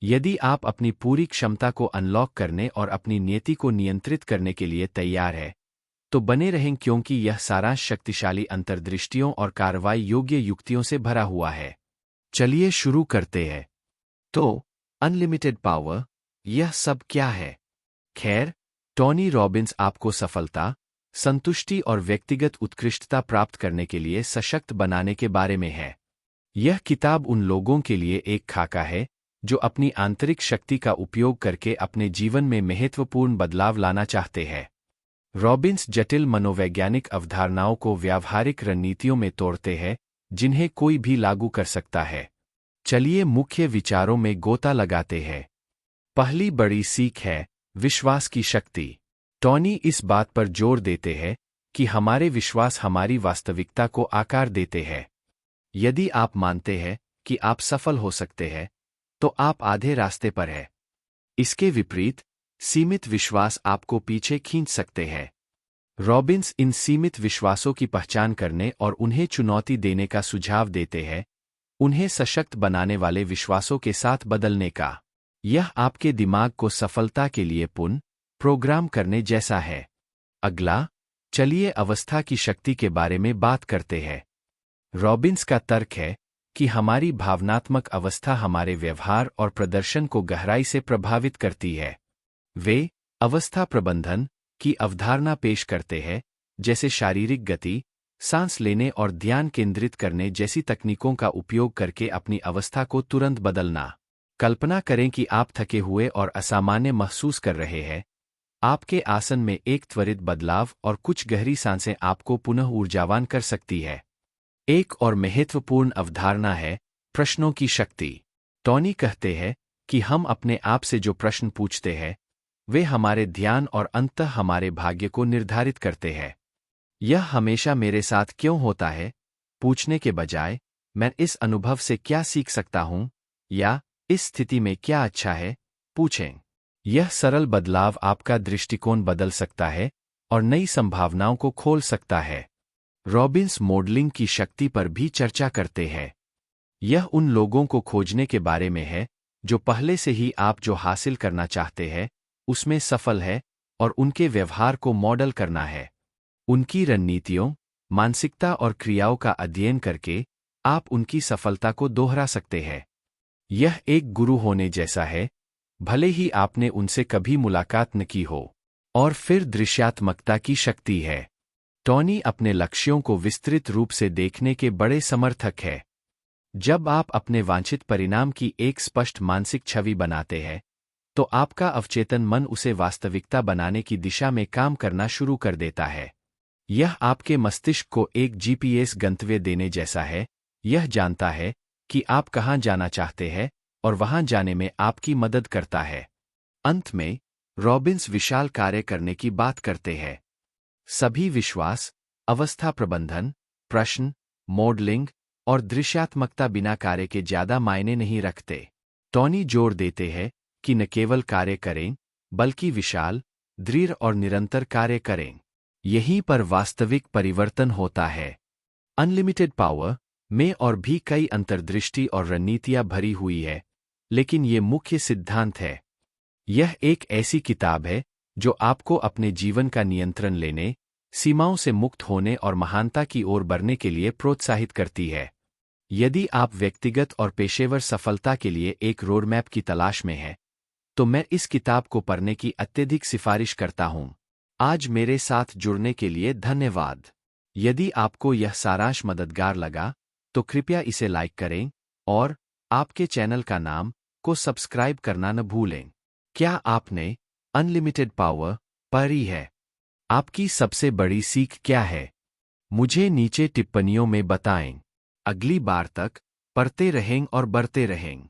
यदि आप अपनी पूरी क्षमता को अनलॉक करने और अपनी नियति को नियंत्रित करने के लिए तैयार है, तो बने रहें क्योंकि यह सारांश शक्तिशाली अंतर्दृष्टियों और कार्रवाई योग्य युक्तियों से भरा हुआ है। चलिए शुरू करते हैं। तो, अनलिमिटेड पावर, यह सब क्या है? खैर, टोनी रॉबिन्स आपको सफलता, संतुष्टि और व्यक्तिगत उत्कृष्टता प्राप्त करने के लिए सशक्त बनाने के बारे में है। यह किताब उन लोगों के लिए एक खाका है जो अपनी आंतरिक शक्ति का उपयोग करके अपने जीवन में महत्वपूर्ण बदलाव लाना चाहते हैं। रॉबिन्स जटिल मनोवैज्ञानिक अवधारणाओं को व्यावहारिक रणनीतियों में तोड़ते हैं जिन्हें कोई भी लागू कर सकता है। चलिए मुख्य विचारों में गोता लगाते हैं। पहली बड़ी सीख है विश्वास की शक्ति। टोनी इस बात पर जोर देते हैं कि हमारे विश्वास हमारी वास्तविकता को आकार देते हैं। यदि आप मानते हैं कि आप सफल हो सकते हैं, तो आप आधे रास्ते पर हैं। इसके विपरीत, सीमित विश्वास आपको पीछे खींच सकते हैं। रॉबिन्स इन सीमित विश्वासों की पहचान करने और उन्हें चुनौती देने का सुझाव देते हैं, उन्हें सशक्त बनाने वाले विश्वासों के साथ बदलने का। यह आपके दिमाग को सफलता के लिए पुनः प्रोग्राम करने जैसा है। अगला, चलिए अवस्था की शक्ति के बारे में बात करते हैं। रॉबिन्स का तर्क है कि हमारी भावनात्मक अवस्था हमारे व्यवहार और प्रदर्शन को गहराई से प्रभावित करती है। वे अवस्था प्रबंधन की अवधारणा पेश करते हैं, जैसे शारीरिक गति, सांस लेने और ध्यान केंद्रित करने जैसी तकनीकों का उपयोग करके अपनी अवस्था को तुरंत बदलना। कल्पना करें कि आप थके हुए और असामान्य महसूस कर रहे हैं। आपके आसन में एक त्वरित बदलाव और कुछ गहरी सांसें आपको पुनः ऊर्जावान कर सकती है। एक और महत्वपूर्ण अवधारणा है प्रश्नों की शक्ति। टोनी कहते हैं कि हम अपने आप से जो प्रश्न पूछते हैं, वे हमारे ध्यान और अंततः हमारे भाग्य को निर्धारित करते हैं। यह हमेशा मेरे साथ क्यों होता है पूछने के बजाय, मैं इस अनुभव से क्या सीख सकता हूं, या इस स्थिति में क्या अच्छा है, पूछें। यह सरल बदलाव आपका दृष्टिकोण बदल सकता है और नई संभावनाओं को खोल सकता है। रॉबिन्स मॉडलिंग की शक्ति पर भी चर्चा करते हैं। यह उन लोगों को खोजने के बारे में है जो पहले से ही आप जो हासिल करना चाहते हैं उसमें सफल है, और उनके व्यवहार को मॉडल करना है। उनकी रणनीतियों, मानसिकता और क्रियाओं का अध्ययन करके आप उनकी सफलता को दोहरा सकते हैं। यह एक गुरु होने जैसा है, भले ही आपने उनसे कभी मुलाकात न की हो। और फिर दृश्यात्मकता की शक्ति है। टोनी अपने लक्ष्यों को विस्तृत रूप से देखने के बड़े समर्थक है। जब आप अपने वांछित परिणाम की एक स्पष्ट मानसिक छवि बनाते हैं, तो आपका अवचेतन मन उसे वास्तविकता बनाने की दिशा में काम करना शुरू कर देता है। यह आपके मस्तिष्क को एक जीपीएस गंतव्य देने जैसा है। यह जानता है कि आप कहां जाना चाहते हैं और वहां जाने में आपकी मदद करता है। अंत में, रॉबिन्स विशाल कार्य करने की बात करते हैं। सभी विश्वास, अवस्था प्रबंधन, प्रश्न, मॉडलिंग और दृश्यात्मकता बिना कार्य के ज्यादा मायने नहीं रखते। टोनी जोर देते हैं कि न केवल कार्य करें, बल्कि विशाल, दृढ़ और निरंतर कार्य करें। यहीं पर वास्तविक परिवर्तन होता है। अनलिमिटेड पावर में और भी कई अंतर्दृष्टि और रणनीतियां भरी हुई है, लेकिन ये मुख्य सिद्धांत है। यह एक ऐसी किताब है जो आपको अपने जीवन का नियंत्रण लेने, सीमाओं से मुक्त होने और महानता की ओर बढ़ने के लिए प्रोत्साहित करती है। यदि आप व्यक्तिगत और पेशेवर सफलता के लिए एक रोडमैप की तलाश में हैं, तो मैं इस किताब को पढ़ने की अत्यधिक सिफारिश करता हूं। आज मेरे साथ जुड़ने के लिए धन्यवाद। यदि आपको यह सारांश मददगार लगा, तो कृपया इसे लाइक करें और आपके चैनल का नाम को सब्सक्राइब करना न भूलें। क्या आपने अनलिमिटेड पावर पढ़ी है? आपकी सबसे बड़ी सीख क्या है? मुझे नीचे टिप्पणियों में बताएं। अगली बार तक पढ़ते रहें और बढ़ते रहें।